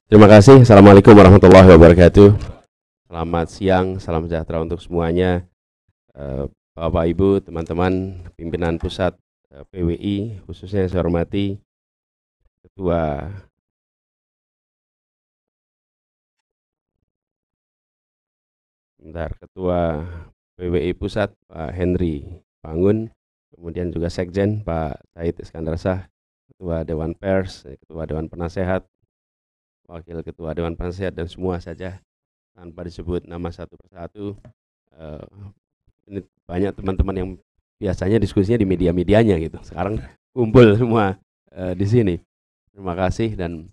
Terima kasih. Assalamualaikum warahmatullahi wabarakatuh. Selamat siang, salam sejahtera untuk semuanya. Bapak, Ibu, teman-teman pimpinan pusat PWI, khususnya yang saya hormati Ketua PWI Pusat Pak Henry Pangun, kemudian juga Sekjen Pak Said Iskandar Shah, Ketua Dewan Pers, Ketua Dewan Penasehat, Wakil Ketua Dewan Penasehat, dan semua saja tanpa disebut nama satu persatu. Ini banyak teman-teman yang biasanya diskusinya di media-medianya gitu. Sekarang kumpul semua di sini. Terima kasih dan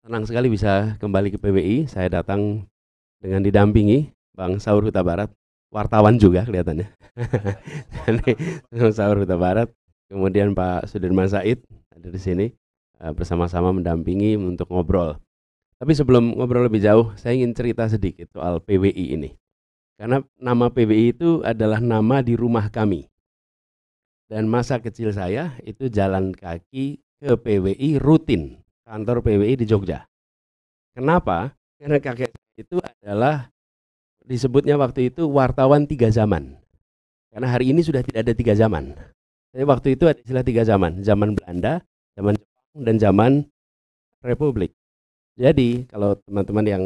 senang sekali bisa kembali ke PWI. Saya datang dengan didampingi Bang Saur Huta Barat, wartawan juga kelihatannya. Bang Saur Huta Barat, kemudian Pak Sudirman Said ada di sini bersama-sama mendampingi untuk ngobrol. Tapi sebelum ngobrol lebih jauh, saya ingin cerita sedikit soal PWI ini. Karena nama PWI itu adalah nama di rumah kami. Dan masa kecil saya itu jalan kaki ke PWI rutin, kantor PWI di Jogja. Kenapa? Karena kakek itu adalah disebutnya waktu itu wartawan 3 zaman. Karena hari ini sudah tidak ada 3 zaman. Tapi waktu itu ada istilah 3 zaman, zaman Belanda, zaman Jepang, dan zaman Republik. Jadi kalau teman-teman yang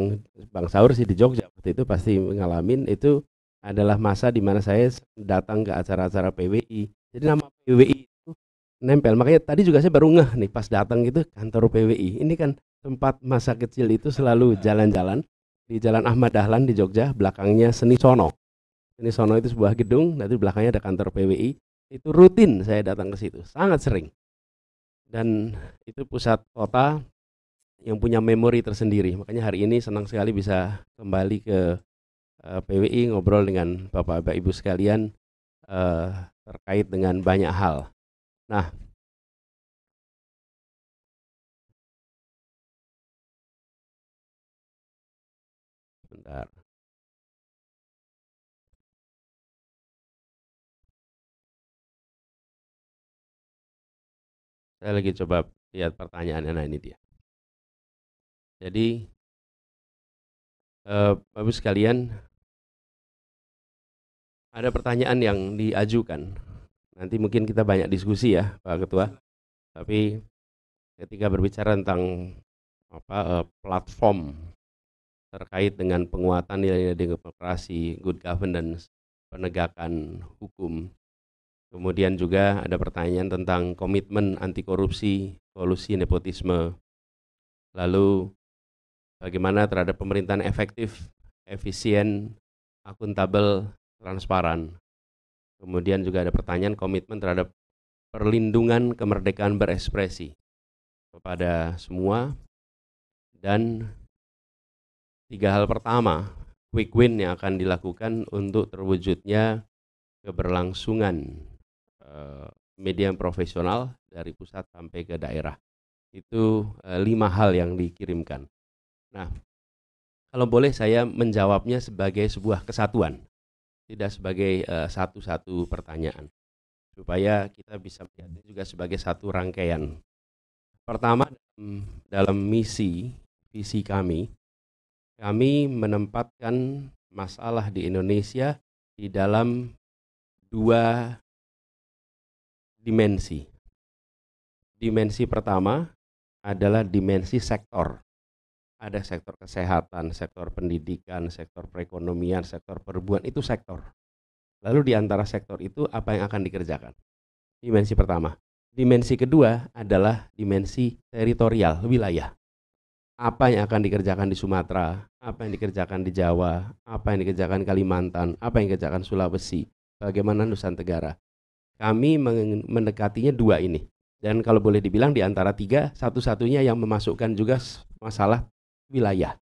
Bang Saur sih di Jogja waktu itu pasti ngalamin, itu adalah masa di mana saya datang ke acara-acara PWI. Jadi nama PWI itu nempel. Makanya tadi juga saya baru ngeh nih pas datang gitu kantor PWI. Ini kan tempat masa kecil itu selalu jalan-jalan di Jalan Ahmad Dahlan di Jogja, belakangnya Seni Sono. Seni Sono itu sebuah gedung, nanti belakangnya ada kantor PWI. Itu rutin saya datang ke situ, sangat sering. Dan itu pusat kota yang punya memori tersendiri. Makanya hari ini senang sekali bisa kembali ke PWI ngobrol dengan Bapak Ibu sekalian terkait dengan banyak hal. Nah, bentar. Saya lagi coba lihat pertanyaannya. Nah, ini dia. Jadi, Bapak Ibu sekalian, ada pertanyaan yang diajukan. Nanti mungkin kita banyak diskusi ya, Pak Ketua. Tapi ketika berbicara tentang platform terkait dengan penguatan nilai-nilai demokrasi, good governance, penegakan hukum. Kemudian juga ada pertanyaan tentang komitmen anti korupsi, kolusi, nepotisme. Lalu bagaimana terhadap pemerintahan efektif, efisien, akuntabel, transparan. Kemudian juga ada pertanyaan komitmen terhadap perlindungan kemerdekaan berekspresi kepada semua. Dan 3 hal pertama, quick win yang akan dilakukan untuk terwujudnya keberlangsungan media yang profesional dari pusat sampai ke daerah. Itu 5 hal yang dikirimkan. Nah, kalau boleh saya menjawabnya sebagai sebuah kesatuan, tidak sebagai satu-satu pertanyaan, supaya kita bisa melihatnya juga sebagai satu rangkaian. Pertama, dalam misi, visi kami menempatkan masalah di Indonesia di dalam 2 dimensi. Dimensi pertama adalah dimensi sektor. Ada sektor kesehatan, sektor pendidikan, sektor perekonomian, sektor perhubungan, itu sektor. Lalu di antara sektor itu apa yang akan dikerjakan? Dimensi pertama. Dimensi kedua adalah dimensi teritorial, wilayah. Apa yang akan dikerjakan di Sumatera, apa yang dikerjakan di Jawa, apa yang dikerjakan Kalimantan, apa yang dikerjakan Sulawesi, bagaimana Nusantara Tenggara. Kami mendekatinya 2 ini. Dan kalau boleh dibilang di antara 3, satu-satunya yang memasukkan juga masalah wilayah.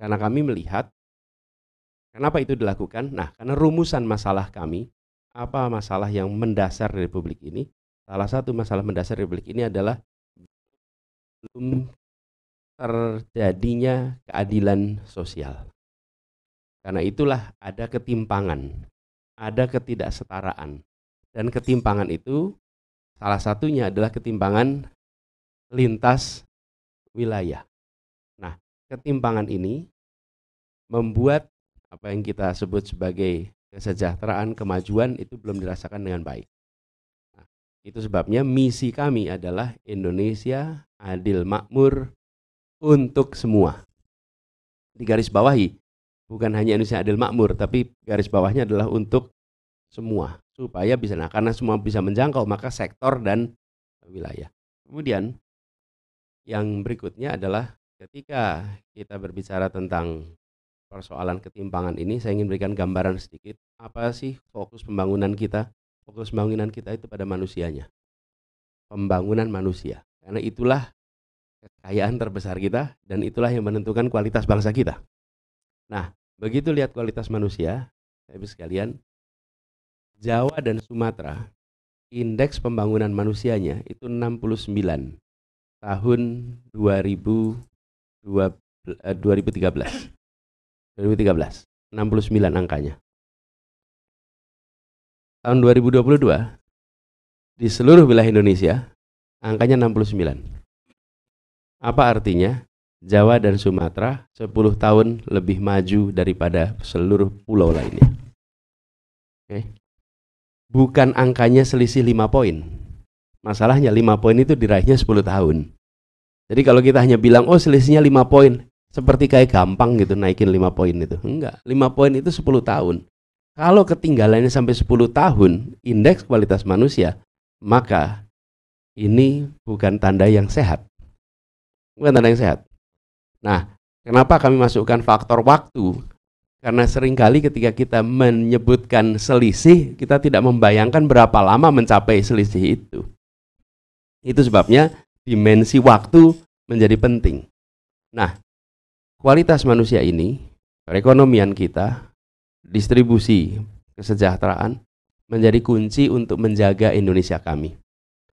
Karena kami melihat, kenapa itu dilakukan? Nah, karena rumusan masalah kami, apa masalah yang mendasar Republik ini? Salah satu masalah mendasar Republik ini adalah belum terjadinya keadilan sosial. Karena itulah ada ketimpangan, ada ketidaksetaraan. Dan ketimpangan itu salah satunya adalah ketimpangan lintas wilayah. Nah, ketimpangan ini membuat apa yang kita sebut sebagai kesejahteraan, kemajuan itu belum dirasakan dengan baik. Nah, itu sebabnya misi kami adalah Indonesia adil makmur untuk semua. Digaris bawahi, bukan hanya Indonesia adil makmur, tapi garis bawahnya adalah untuk semua, supaya bisa, nah karena semua bisa menjangkau, maka sektor dan wilayah. Kemudian yang berikutnya adalah ketika kita berbicara tentang persoalan ketimpangan ini, saya ingin berikan gambaran sedikit, apa sih fokus pembangunan kita? Fokus pembangunan kita itu pada manusianya, pembangunan manusia, karena itulah kekayaan terbesar kita dan itulah yang menentukan kualitas bangsa kita. Nah, begitu lihat kualitas manusia, Ibu sekalian, Jawa dan Sumatera, indeks pembangunan manusianya itu 69 tahun 2013. 69 angkanya. Tahun 2022 di seluruh wilayah Indonesia angkanya 69. Apa artinya? Jawa dan Sumatera 10 tahun lebih maju daripada seluruh pulau lainnya. Oke. Bukan angkanya selisih 5 poin. Masalahnya 5 poin itu diraihnya 10 tahun. Jadi kalau kita hanya bilang, oh selisihnya 5 poin, seperti kayak gampang gitu naikin 5 poin itu. Enggak, 5 poin itu 10 tahun. Kalau ketinggalannya sampai 10 tahun, indeks kualitas manusia, maka ini bukan tanda yang sehat. Bukan tanda yang sehat. Nah, kenapa kami masukkan faktor waktu? Karena seringkali ketika kita menyebutkan selisih, kita tidak membayangkan berapa lama mencapai selisih itu. Itu sebabnya dimensi waktu menjadi penting. Nah, kualitas manusia ini, perekonomian kita, distribusi kesejahteraan menjadi kunci untuk menjaga Indonesia kami.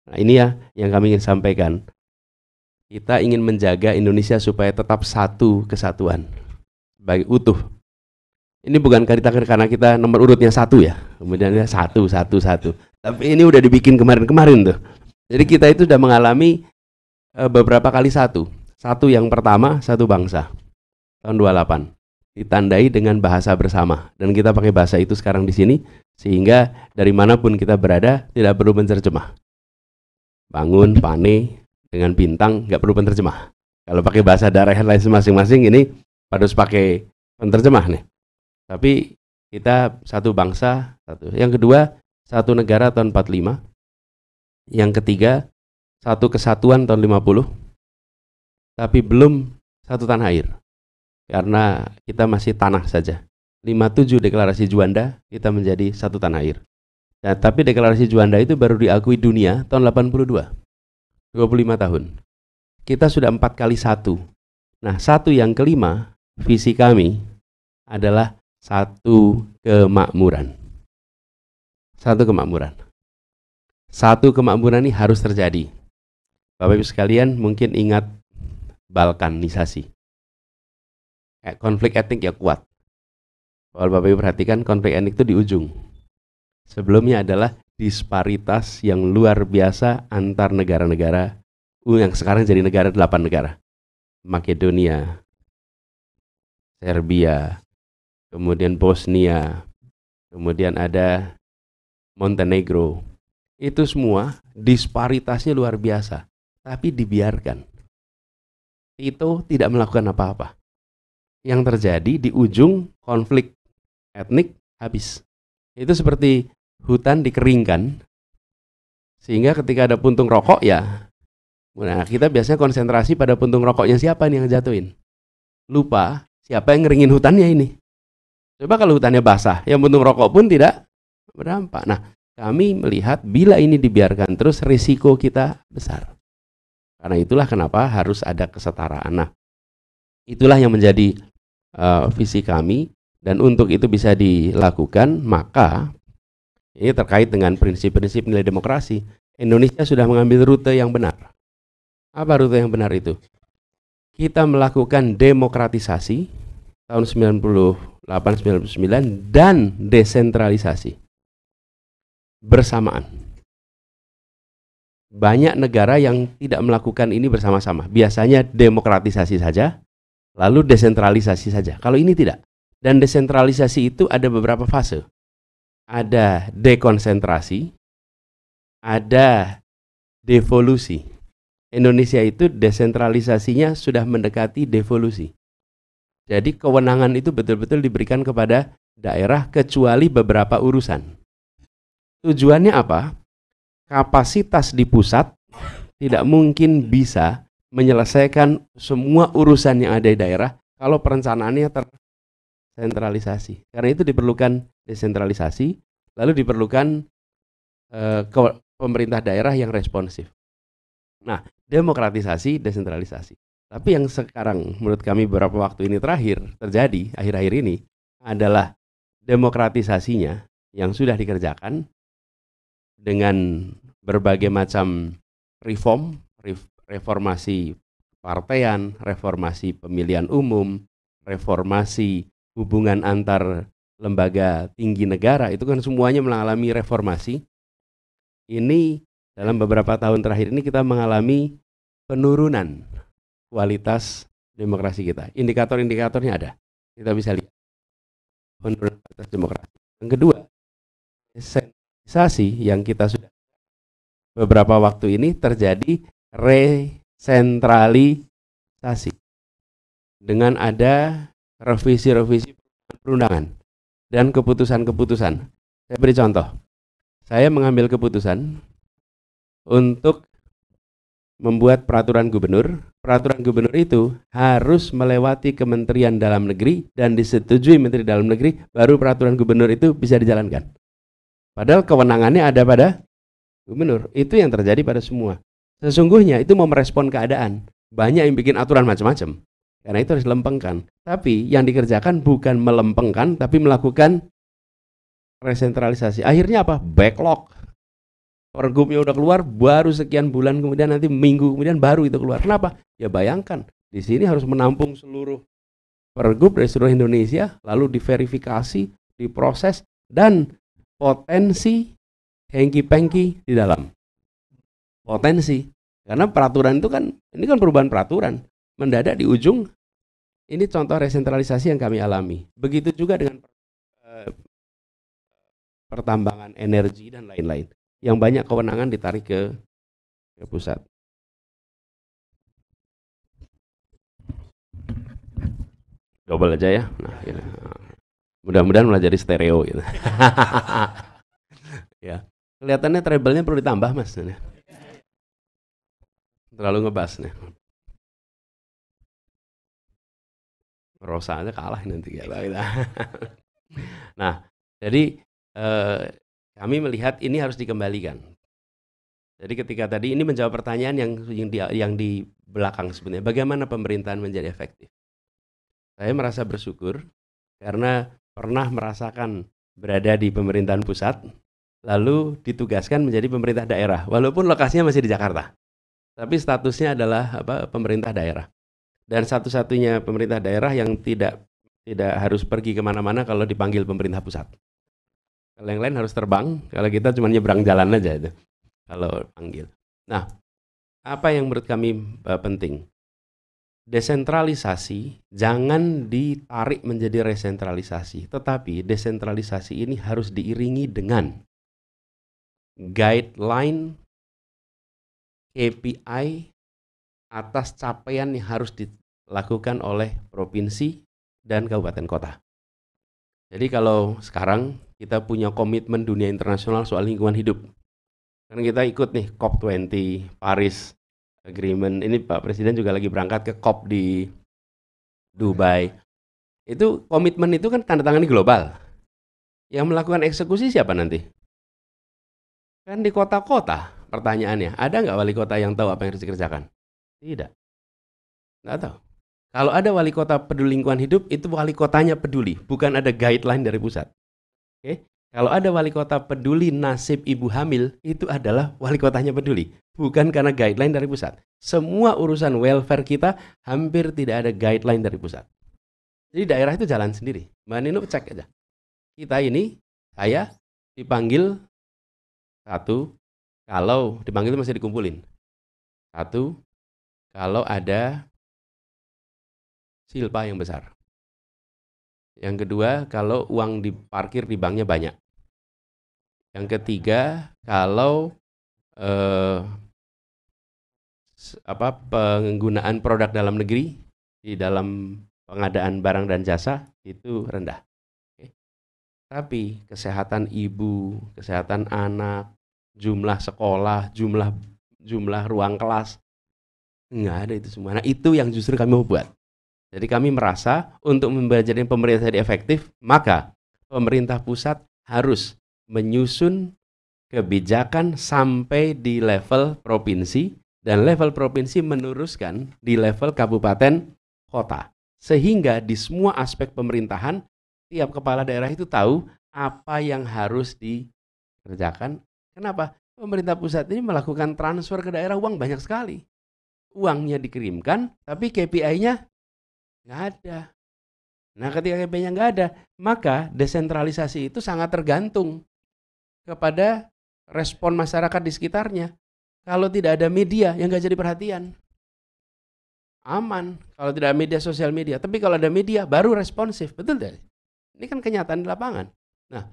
Nah, ini ya yang kami ingin sampaikan. Kita ingin menjaga Indonesia supaya tetap satu kesatuan, baik utuh. Ini bukan karena kita nomor urutnya 1 ya, kemudian ya 1. Tapi ini udah dibikin kemarin-kemarin tuh. Jadi kita itu sudah mengalami beberapa kali 1. 1 yang pertama, 1 bangsa. Tahun 28. Ditandai dengan bahasa bersama. Dan kita pakai bahasa itu sekarang di sini, sehingga dari manapun kita berada tidak perlu menerjemah. Bangun, pane, dengan bintang, nggak perlu penerjemah. Kalau pakai bahasa daerah lain masing-masing ini harus pakai penerjemah nih. Tapi kita 1 bangsa, 1. Yang kedua, 1 negara tahun 45. Yang ketiga, 1 kesatuan tahun 50. Tapi belum 1 tanah air. Karena kita masih tanah saja. 57 deklarasi Juanda, kita menjadi 1 tanah air. Nah, tapi deklarasi Juanda itu baru diakui dunia tahun 82. 25 tahun. Kita sudah 4 kali 1. Nah, 1 yang kelima, visi kami adalah 1 kemakmuran. 1 kemakmuran. 1 kemakmuran ini harus terjadi. Bapak Ibu sekalian mungkin ingat balkanisasi. Konflik etnik ya kuat. Kalau Bapak Ibu perhatikan, konflik etnik itu di ujung. Sebelumnya adalah disparitas yang luar biasa antar negara-negara yang sekarang jadi negara 8 negara. Makedonia, Serbia, kemudian Bosnia, kemudian ada Montenegro. Itu semua disparitasnya luar biasa, tapi dibiarkan. Tito tidak melakukan apa-apa. Yang terjadi di ujung konflik etnik habis. Itu seperti hutan dikeringkan, sehingga ketika ada puntung rokok ya, nah kita biasanya konsentrasi pada puntung rokoknya siapa nih yang jatuhin. Lupa siapa yang ngeringin hutannya ini. Coba kalau hutannya basah, yang puntung rokok pun tidak berdampak. Nah, kami melihat bila ini dibiarkan terus risiko kita besar. Karena itulah kenapa harus ada kesetaraan. Nah, itulah yang menjadi visi kami, dan untuk itu bisa dilakukan, maka ini terkait dengan prinsip-prinsip nilai demokrasi. Indonesia sudah mengambil rute yang benar. Apa rute yang benar itu? Kita melakukan demokratisasi tahun 98-99 dan desentralisasi bersamaan. Banyak negara yang tidak melakukan ini bersama-sama. Biasanya demokratisasi saja, lalu desentralisasi saja. Kalau ini tidak. Dan desentralisasi itu ada beberapa fase. Ada dekonsentrasi, ada devolusi. Indonesia itu desentralisasinya sudah mendekati devolusi. Jadi kewenangan itu betul-betul diberikan kepada daerah kecuali beberapa urusan. Tujuannya apa? Kapasitas di pusat tidak mungkin bisa menyelesaikan semua urusan yang ada di daerah kalau perencanaannya tersentralisasi. Karena itu diperlukan desentralisasi, lalu diperlukan pemerintah daerah yang responsif. Nah, demokratisasi, desentralisasi. Tapi yang sekarang menurut kami beberapa waktu ini terakhir terjadi, akhir-akhir ini, adalah demokratisasinya yang sudah dikerjakan dengan berbagai macam reformasi partaian, reformasi pemilihan umum, reformasi hubungan antar lembaga tinggi negara, itu kan semuanya mengalami reformasi. Ini dalam beberapa tahun terakhir ini kita mengalami penurunan kualitas demokrasi kita. Indikator-indikatornya ada. Kita bisa lihat penurunan kualitas demokrasi. Yang kedua, desentralisasi yang kita sudah beberapa waktu ini terjadi resentralisasi dengan ada revisi-revisi perundangan dan keputusan-keputusan. Saya beri contoh. Saya mengambil keputusan untuk membuat peraturan gubernur. Peraturan gubernur itu harus melewati Kementerian Dalam Negeri dan disetujui Menteri Dalam Negeri, baru peraturan gubernur itu bisa dijalankan. Padahal kewenangannya ada pada gubernur. Itu yang terjadi pada semua. Sesungguhnya itu mau merespon keadaan. Banyak yang bikin aturan macam-macam. Karena itu harus dilempengkan. Tapi yang dikerjakan bukan melempengkan, tapi melakukan resentralisasi. Akhirnya apa? Backlog. Pergubnya udah keluar, baru sekian bulan kemudian, nanti minggu kemudian baru itu keluar. Kenapa? Ya bayangkan, di sini harus menampung seluruh pergub dari seluruh Indonesia, lalu diverifikasi, diproses, dan potensi hengki-pengki di dalam. Potensi. Karena peraturan itu kan, ini kan perubahan peraturan. Mendadak di ujung, ini contoh resentralisasi yang kami alami. Begitu juga dengan pertambangan energi dan lain-lain. Yang banyak kewenangan ditarik ke pusat. Double aja ya. Nah, gitu. Mudah-mudahan malah jadi stereo gitu. Ya. Kelihatannya treble-nya perlu ditambah, Mas. Terlalu ngebas nih. Rosa aja kalah nanti ya. Nah, jadi kami melihat ini harus dikembalikan. Jadi ketika tadi ini menjawab pertanyaan yang di belakang sebenarnya, bagaimana pemerintahan menjadi efektif? Saya merasa bersyukur karena pernah merasakan berada di pemerintahan pusat, lalu ditugaskan menjadi pemerintah daerah, walaupun lokasinya masih di Jakarta. Tapi statusnya adalah pemerintah daerah. Dan satu-satunya pemerintah daerah yang tidak harus pergi kemana-mana kalau dipanggil pemerintah pusat. Kalau yang lain harus terbang, kalau kita cuma nyebrang jalan aja itu kalau panggil. Nah, apa yang menurut kami penting? Desentralisasi jangan ditarik menjadi resentralisasi, tetapi desentralisasi ini harus diiringi dengan guideline KPI atas capaian yang harus dilakukan oleh provinsi dan kabupaten kota. Jadi kalau sekarang kita punya komitmen dunia internasional soal lingkungan hidup, kan kita ikut nih COP20, Paris Agreement, ini Pak Presiden juga lagi berangkat ke COP di Dubai. Itu komitmen itu kan tanda tangan global. Yang melakukan eksekusi siapa nanti? Kan di kota-kota. Pertanyaannya, ada nggak wali kota yang tahu apa yang harus dikerjakan? Tidak. Nggak tahu. Kalau ada wali kota peduli lingkungan hidup, itu wali kotanya peduli, bukan ada guideline dari pusat. Oke? Kalau ada wali kota peduli nasib ibu hamil, itu adalah wali kotanya peduli, bukan karena guideline dari pusat. Semua urusan welfare kita hampir tidak ada guideline dari pusat. Jadi daerah itu jalan sendiri. Mbak Nino cek aja. Kita ini, saya dipanggil satu, kalau dipanggil itu masih dikumpulin. Satu, kalau ada silpa yang besar. Yang kedua, kalau uang diparkir di banknya banyak. Yang ketiga, kalau penggunaan produk dalam negeri di dalam pengadaan barang dan jasa itu rendah. Oke. Tapi kesehatan ibu, kesehatan anak, jumlah sekolah, jumlah ruang kelas, nggak ada itu semua. Nah, itu yang justru kami mau buat. Jadi kami merasa untuk menjadi pemerintah yang efektif, maka pemerintah pusat harus menyusun kebijakan sampai di level provinsi, dan level provinsi meneruskan di level kabupaten kota. Sehingga di semua aspek pemerintahan, tiap kepala daerah itu tahu apa yang harus dikerjakan. Kenapa? Pemerintah pusat ini melakukan transfer ke daerah uang banyak sekali. Uangnya dikirimkan, tapi KPI-nya nggak ada. Nah, ketika KPI-nya nggak ada, maka desentralisasi itu sangat tergantung kepada respon masyarakat di sekitarnya. Kalau tidak ada media, yang nggak jadi perhatian. Aman kalau tidak ada media, sosial media. Tapi kalau ada media, baru responsif. Betul tidak? Ini kan kenyataan di lapangan. Nah,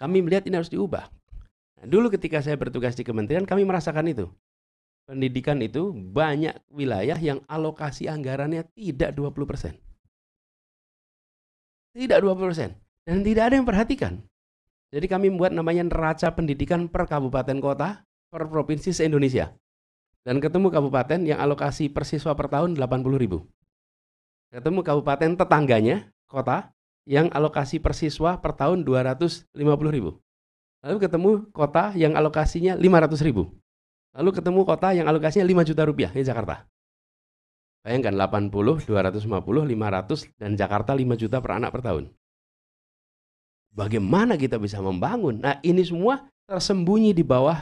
kami melihat ini harus diubah. Nah, dulu ketika saya bertugas di kementerian, kami merasakan itu. Pendidikan itu banyak wilayah yang alokasi anggarannya tidak 20%. Tidak 20%. Dan tidak ada yang perhatikan. Jadi kami membuat namanya neraca pendidikan per kabupaten kota, per provinsi se-Indonesia. Dan ketemu kabupaten yang alokasi per siswa per tahun 80.000. Ketemu kabupaten tetangganya, kota, yang alokasi per siswa per tahun 250.000. Lalu ketemu kota yang alokasinya 500.000. Lalu ketemu kota yang alokasinya 5 juta rupiah, ini Jakarta. Bayangkan 80, 250, 500, dan Jakarta 5 juta per anak per tahun. Bagaimana kita bisa membangun? Nah, ini semua tersembunyi di bawah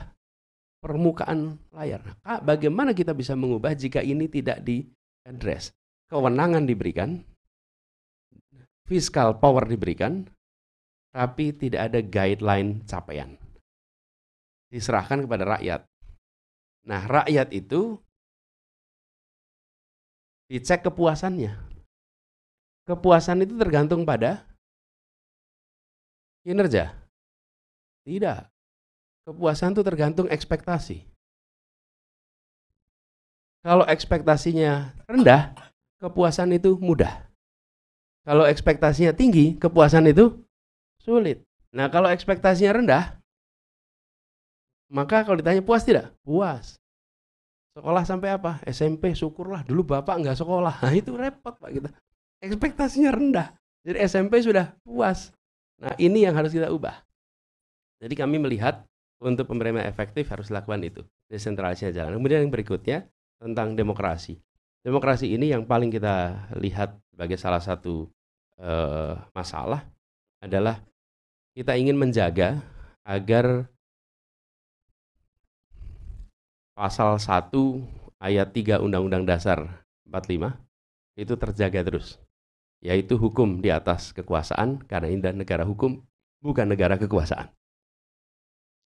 permukaan layar. Nah, bagaimana kita bisa mengubah jika ini tidak di-address? Kewenangan diberikan, fiskal power diberikan, tapi tidak ada guideline capaian. Diserahkan kepada rakyat. Nah, rakyat itu dicek kepuasannya. Kepuasan itu tergantung pada kinerja? Tidak. Kepuasan itu tergantung ekspektasi. Kalau ekspektasinya rendah, kepuasan itu mudah. Kalau ekspektasinya tinggi, kepuasan itu sulit. Nah, kalau ekspektasinya rendah, maka kalau ditanya puas tidak? Puas. Sekolah sampai apa? SMP, syukurlah. Dulu bapak nggak sekolah. Nah, itu repot Pak kita. Ekspektasinya rendah. Jadi SMP sudah puas. Nah, ini yang harus kita ubah. Jadi kami melihat untuk pemerintah efektif harus lakukan itu. Desentralisasi jalan. Kemudian yang berikutnya tentang demokrasi. Demokrasi ini yang paling kita lihat sebagai salah satu masalah adalah kita ingin menjaga agar pasal 1 ayat 3 Undang-Undang Dasar 45 itu terjaga terus. Yaitu hukum di atas kekuasaan, karena ini negara hukum, bukan negara kekuasaan.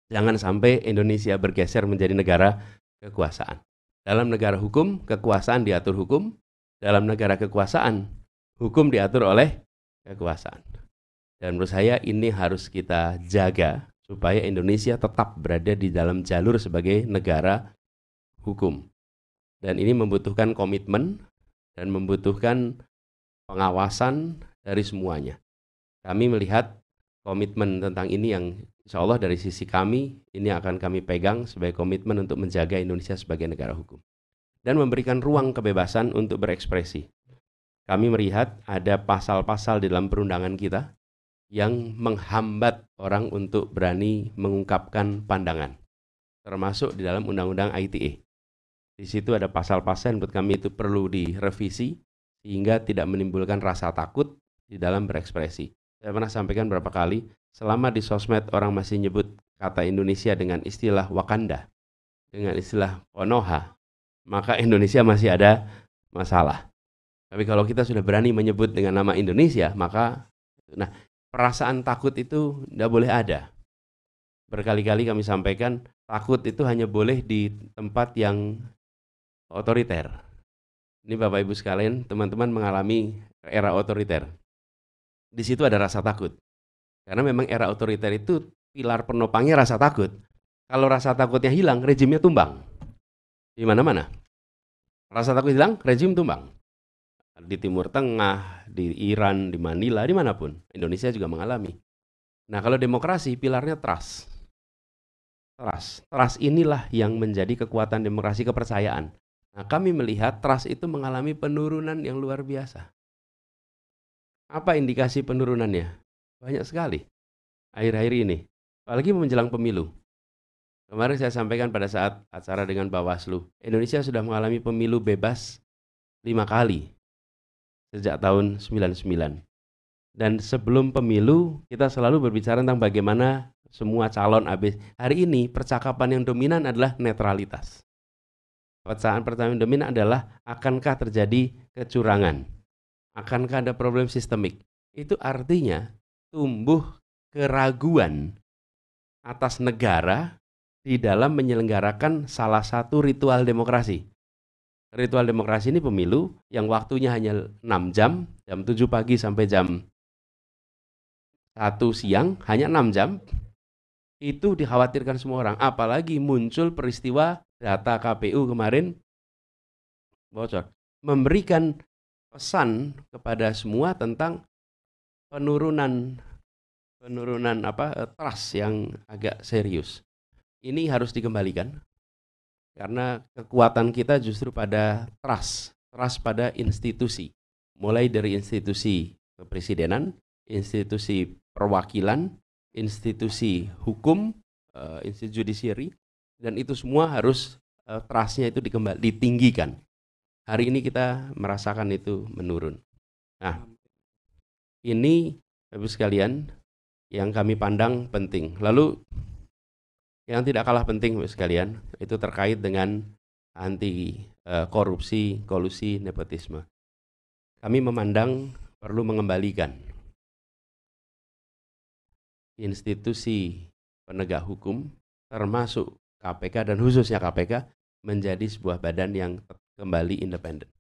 Jangan sampai Indonesia bergeser menjadi negara kekuasaan. Dalam negara hukum, kekuasaan diatur hukum. Dalam negara kekuasaan, hukum diatur oleh kekuasaan. Dan menurut saya ini harus kita jaga supaya Indonesia tetap berada di dalam jalur sebagai negara hukum. Dan ini membutuhkan komitmen dan membutuhkan pengawasan dari semuanya. Kami melihat komitmen tentang ini yang insya Allah dari sisi kami, ini akan kami pegang sebagai komitmen untuk menjaga Indonesia sebagai negara hukum. Dan memberikan ruang kebebasan untuk berekspresi. Kami melihat ada pasal-pasal di dalam perundangan kita yang menghambat orang untuk berani mengungkapkan pandangan. Termasuk di dalam Undang-Undang ITE. Di situ ada pasal-pasal yang menurut kami itu perlu direvisi, sehingga tidak menimbulkan rasa takut di dalam berekspresi. Saya pernah sampaikan berapa kali, selama di sosmed orang masih nyebut kata Indonesia dengan istilah Wakanda, dengan istilah Konoha, maka Indonesia masih ada masalah. Tapi kalau kita sudah berani menyebut dengan nama Indonesia, maka perasaan takut itu tidak boleh ada. Berkali-kali kami sampaikan, takut itu hanya boleh di tempat yang otoriter. Ini Bapak Ibu sekalian, teman-teman mengalami era otoriter. Di situ ada rasa takut. Karena memang era otoriter itu pilar penopangnya rasa takut. Kalau rasa takutnya hilang, rejimnya tumbang. Di mana-mana. Rasa takut hilang, rejim tumbang. Di Timur Tengah, di Iran, di Manila, dimanapun. Indonesia juga mengalami. Nah, kalau demokrasi, pilarnya trust. Trust inilah yang menjadi kekuatan demokrasi, kepercayaan. Nah, kami melihat trust itu mengalami penurunan yang luar biasa. Apa indikasi penurunannya? Banyak sekali akhir-akhir ini, apalagi menjelang pemilu. Kemarin saya sampaikan pada saat acara dengan Bawaslu, Indonesia sudah mengalami pemilu bebas 5 kali sejak tahun 99. Dan sebelum pemilu, kita selalu berbicara tentang bagaimana semua calon habis. Hari ini percakapan yang dominan adalah netralitas. Pertanyaan yang dominan adalah akankah terjadi kecurangan? Akankah ada problem sistemik? Itu artinya tumbuh keraguan atas negara di dalam menyelenggarakan salah satu ritual demokrasi. Ritual demokrasi ini pemilu yang waktunya hanya 6 jam, jam 7 pagi sampai jam 1 siang, hanya 6 jam. Itu dikhawatirkan semua orang, apalagi muncul peristiwa data KPU kemarin bocor, memberikan pesan kepada semua tentang penurunan trust yang agak serius. Ini harus dikembalikan karena kekuatan kita justru pada trust pada institusi, mulai dari institusi kepresidenan, institusi perwakilan, institusi hukum, institusi judiciary, dan itu semua harus trust-nya itu ditinggikan. Hari ini kita merasakan itu menurun. Nah, ini Bapak sekalian yang kami pandang penting. Lalu yang tidak kalah penting Bapak sekalian, itu terkait dengan anti korupsi, kolusi, nepotisme. Kami memandang perlu mengembalikan institusi penegak hukum, termasuk KPK dan khususnya KPK, menjadi sebuah badan yang kembali independen,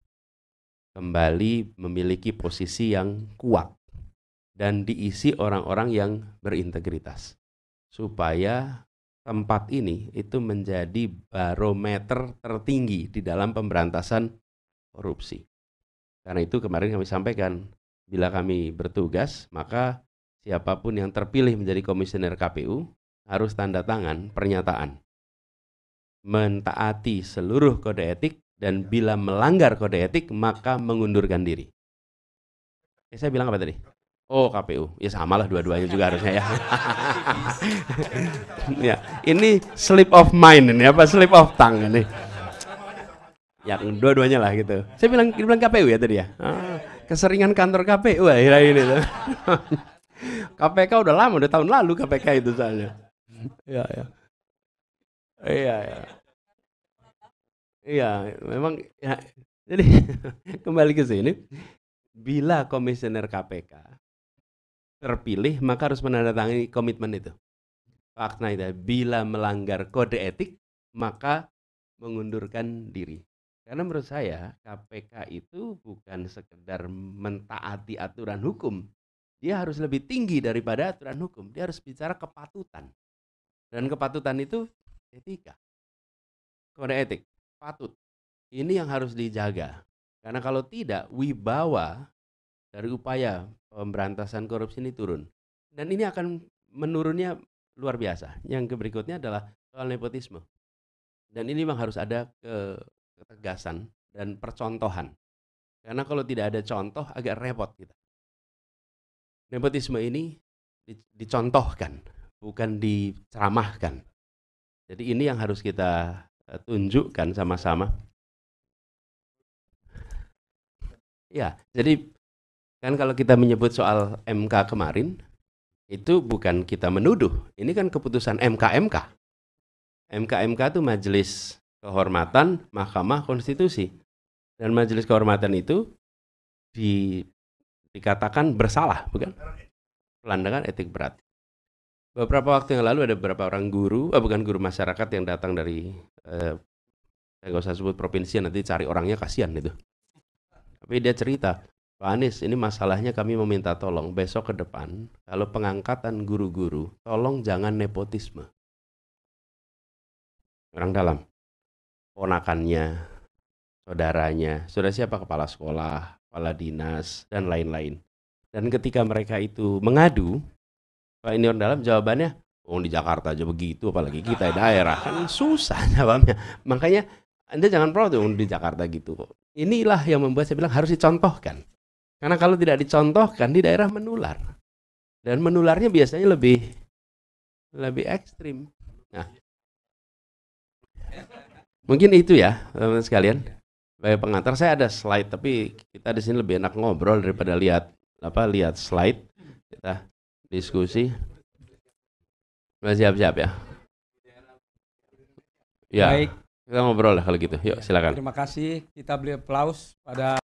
kembali memiliki posisi yang kuat, dan diisi orang-orang yang berintegritas, supaya tempat ini itu menjadi barometer tertinggi di dalam pemberantasan korupsi. Karena itu kemarin kami sampaikan, bila kami bertugas, maka siapapun yang terpilih menjadi komisioner KPU harus tanda tangan pernyataan mentaati seluruh kode etik, dan bila melanggar kode etik maka mengundurkan diri. Saya bilang apa tadi? Oh, KPU. Ya samalah dua-duanya juga harusnya ya. Ya, ini slip of mind ini apa slip of tongue ini. Ya, dua-duanya lah gitu. Saya bilang KPU ya tadi ya. Keseringan kantor KPU akhir-akhir ini. KPK udah lama, udah tahun lalu KPK itu soalnya. Iya, ya. Iya, memang ya. Jadi kembali ke sini, bila komisioner KPK terpilih maka harus menandatangani komitmen itu. Fakta itu, bila melanggar kode etik maka mengundurkan diri. Karena menurut saya KPK itu bukan sekedar mentaati aturan hukum, dia harus lebih tinggi daripada aturan hukum. Dia harus bicara kepatutan, dan kepatutan itu etika, kode etik, patut. Ini yang harus dijaga, karena kalau tidak, wibawa dari upaya pemberantasan korupsi ini turun, dan ini akan menurunnya luar biasa. Yang berikutnya adalah soal nepotisme, dan ini memang harus ada ketegasan dan percontohan, karena kalau tidak ada contoh agak repot kita. Nepotisme ini dicontohkan, bukan diceramahkan. Jadi ini yang harus kita tunjukkan sama-sama. Ya, jadi kan kalau kita menyebut soal MK kemarin, itu bukan kita menuduh, ini kan keputusan MK. MK itu Majelis Kehormatan Mahkamah Konstitusi. Dan Majelis Kehormatan itu dikatakan bersalah, bukan? Pelanggaran etik berat. Beberapa waktu yang lalu ada beberapa orang guru masyarakat yang datang dari, saya nggak usah sebut provinsi, nanti cari orangnya kasihan itu. Tapi dia cerita, Pak Anies, ini masalahnya kami meminta tolong besok ke depan, kalau pengangkatan guru-guru, tolong jangan nepotisme. Orang dalam, ponakannya, saudaranya, sudah siapa kepala sekolah, kepala dinas, dan lain-lain. Dan ketika mereka itu mengadu, Pak ini orang dalam jawabannya, oh di Jakarta aja begitu, apalagi kita di daerah, kan susah jawabnya. Makanya Anda jangan protes di Jakarta gitu kok. Inilah yang membuat saya bilang harus dicontohkan. Karena kalau tidak dicontohkan di daerah menular. Dan menularnya biasanya lebih ekstrim. Nah, mungkin itu ya teman-teman sekalian. Sebagai pengantar saya ada slide, tapi kita di sini lebih enak ngobrol daripada lihat slide. Kita diskusi. Siap-siap ya. Ya. Baik. Kita ngobrol lah kalau gitu. Yuk silakan. Terima kasih. Kita beri aplaus pada